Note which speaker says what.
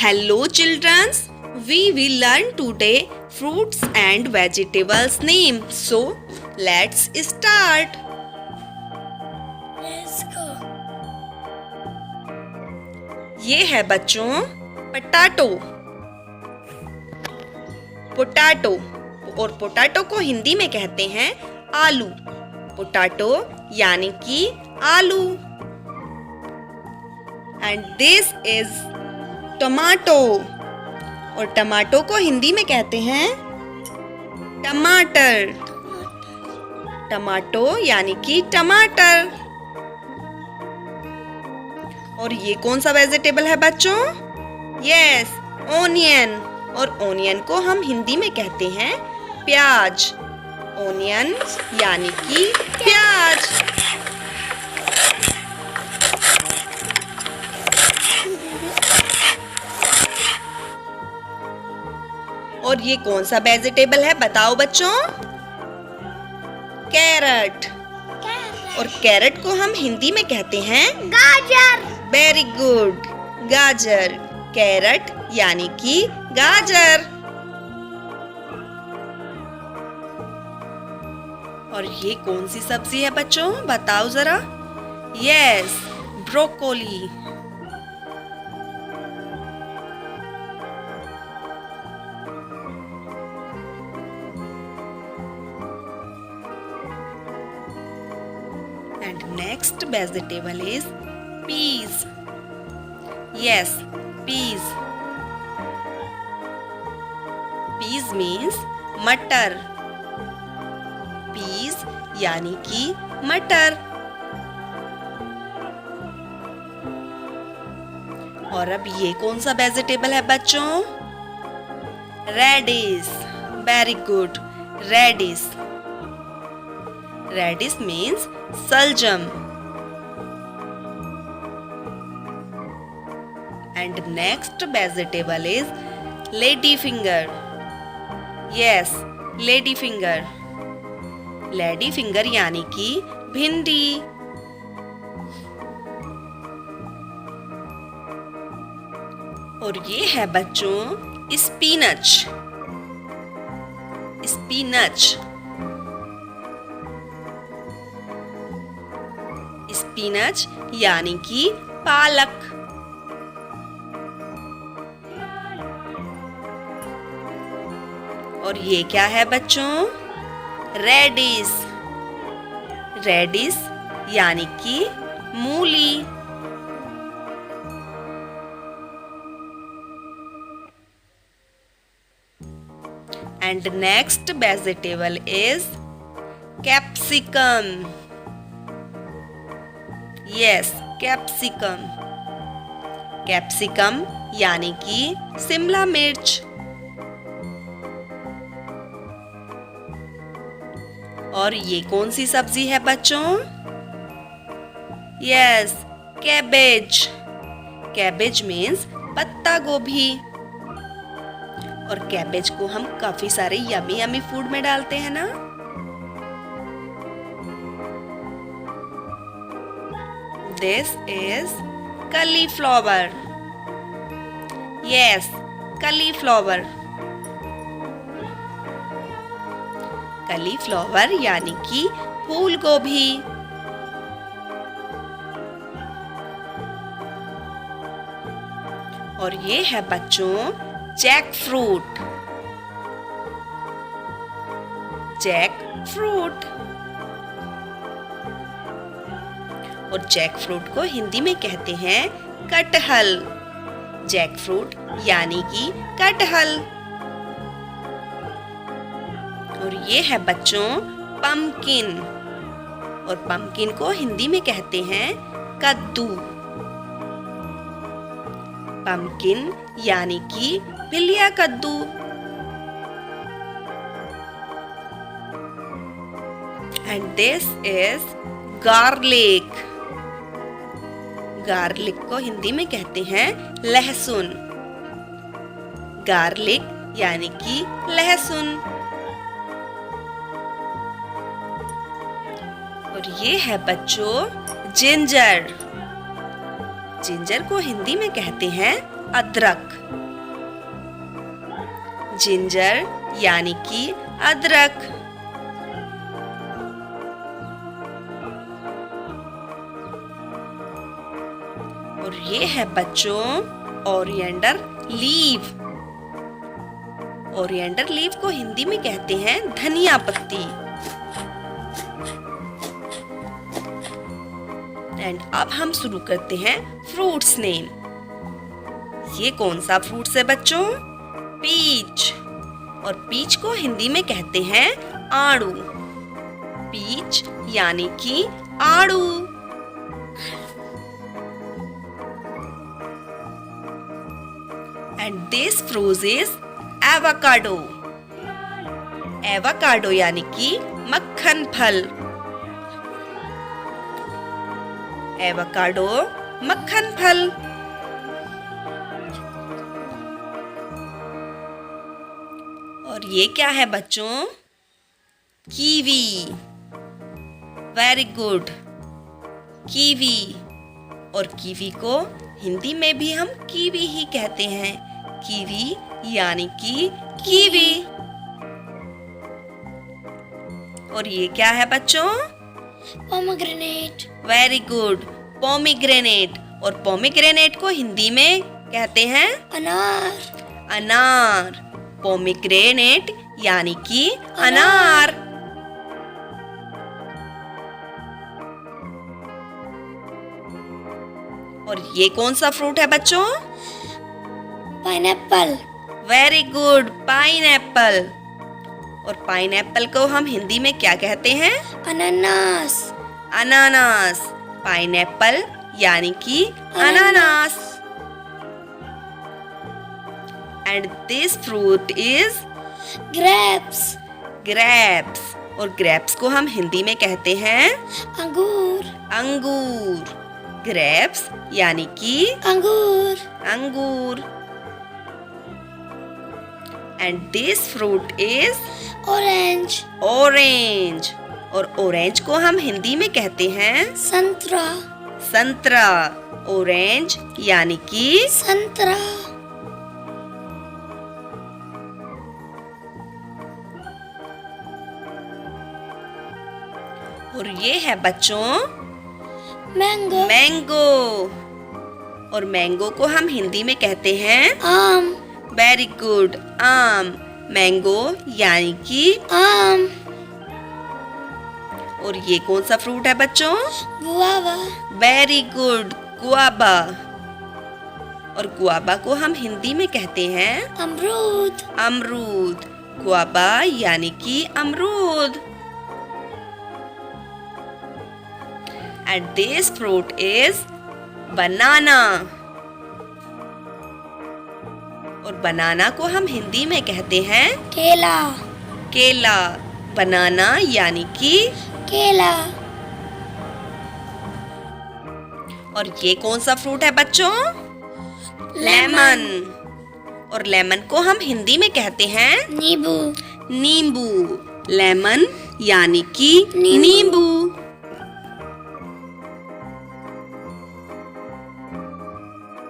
Speaker 1: Hello children, we will learn today fruits and vegetables name. So let's start.
Speaker 2: Let's go.
Speaker 1: ये है बच्चों potato. Potato और potato को हिंदी में कहते हैं आलू। पोटैटो यानी कि आलू। एंड दिस इज टमाटो और टमाटो को हिंदी में कहते हैं टमाटर। टमाटो यानी कि टमाटर। और ये कौन सा वेजिटेबल है बच्चों? Yes, onion. और ओनियन को हम हिंदी में कहते हैं प्याज। ओनियन यानी कि प्याज। और ये कौन सा वेजिटेबल है बताओ बच्चों? कैरट। और कैरट को हम हिंदी में कहते हैं
Speaker 2: गाजर।
Speaker 1: वेरी गुड, गाजर। कैरट यानी कि गाजर। और ये कौन सी सब्जी है बच्चों बताओ जरा? Yes, broccoli. And next vegetable is peas. Yes, peas. Peas means मटर। peas यानी कि मटर। और अब ये कौन सा वेजिटेबल है बच्चों? Radish. Very good, radish. Radish means सलजम। And next vegetable is lady finger. Yes, lady finger. Lady finger यानी कि भिंडी। और ये है बच्चों स्पिनच। स्पिनच। स्पिनच यानी कि पालक। और ये क्या है बच्चों? रेडिश। रेडिश यानी कि मूली। And next vegetable is capsicum. Yes, capsicum. Capsicum यानी कि शिमला मिर्च। और ये कौन सी सब्जी है बच्चों? Yes, cabbage. कैबेज मीन्स पत्ता गोभी। और कैबेज को हम काफी सारे यमी यमी फूड में डालते हैं ना। This is cauliflower. Yes, cauliflower. cauliflower यानी कि फूल गोभी। और ये है बच्चों जैक फ्रूट। Jackfruit. और जैक फ्रूट को हिंदी में कहते हैं कटहल। जैक फ्रूट यानी कि कटहल। और ये है बच्चों पम्पकिन। और पम्पकिन को हिंदी में कहते हैं कद्दू। पम्पकिन यानी कि पिलिया कद्दू। And this is garlic. Garlic को हिंदी में कहते हैं लहसुन। गार्लिक यानी कि लहसुन। और ये है बच्चों जिंजर। जिंजर को हिंदी में कहते हैं अदरक। जिंजर यानी कि अदरक। और ये है बच्चों ओरिएंडर लीव। ओरिएंडर लीव को हिंदी में कहते हैं धनिया पत्ती। एंड अब हम शुरू करते हैं फ्रूट्स नेम। ये कौन सा फ्रूट्स है बच्चों? पीच। और पीच को हिंदी में कहते हैं आड़ू। पीच यानी कि आड़ू। And this fruit is avocado. Avocado यानी कि मक्खन फल। एवोकाडो मक्खन फल। और ये क्या है बच्चों? कीवी। Very good, kiwi. और कीवी को हिंदी में भी हम कीवी ही कहते हैं। कीवी यानी कि कीवी। और ये क्या है बच्चों?
Speaker 2: पोमेग्रेनेट।
Speaker 1: Very good, pomegranate. और पोमीग्रेनेट को हिंदी में कहते हैं
Speaker 2: अनार।
Speaker 1: अनार। पोमीग्रेनेट यानी कि अनार। और ये कौन सा फ्रूट है बच्चों?
Speaker 2: पाइनएप्पल।
Speaker 1: Very good, pineapple. और पाइनएप्पल को हम हिंदी में क्या कहते हैं?
Speaker 2: अनानास।
Speaker 1: अनानास। पाइनएप्पल यानी कि अनानास। And this fruit is
Speaker 2: grapes.
Speaker 1: Grapes. और ग्रेप्स को हम हिंदी में कहते हैं
Speaker 2: अंगूर।
Speaker 1: अंगूर। ग्रेप्स यानी कि
Speaker 2: अंगूर।
Speaker 1: अंगूर। And this fruit is
Speaker 2: orange.
Speaker 1: Orange. और ऑरेंज को हम हिंदी में कहते हैं
Speaker 2: संतरा।
Speaker 1: संतरा। ऑरेंज यानी कि
Speaker 2: संतरा।
Speaker 1: और ये है बच्चों
Speaker 2: मैंगो।
Speaker 1: मैंगो। और मैंगो को हम हिंदी में कहते हैं
Speaker 2: आम।
Speaker 1: वेरी गुड, आम। मैंगो यानी कि
Speaker 2: आम।
Speaker 1: और ये कौन सा फ्रूट है बच्चों?
Speaker 2: गुआवा।
Speaker 1: Very good, गुआबा। और गुआबा को हम हिंदी में कहते हैं
Speaker 2: अमरूद।
Speaker 1: अमरूद। गुआबा यानी कि अमरूद। And this fruit is banana. और बनाना को हम हिंदी में कहते हैं
Speaker 2: केला।
Speaker 1: केला। बनाना यानी कि
Speaker 2: केला।
Speaker 1: और ये कौन सा फ्रूट है बच्चों? लेमन। और लेमन को हम हिंदी में कहते हैं
Speaker 2: नींबू।
Speaker 1: नींबू। लेमन यानी कि
Speaker 2: नींबू।
Speaker 1: नींबू।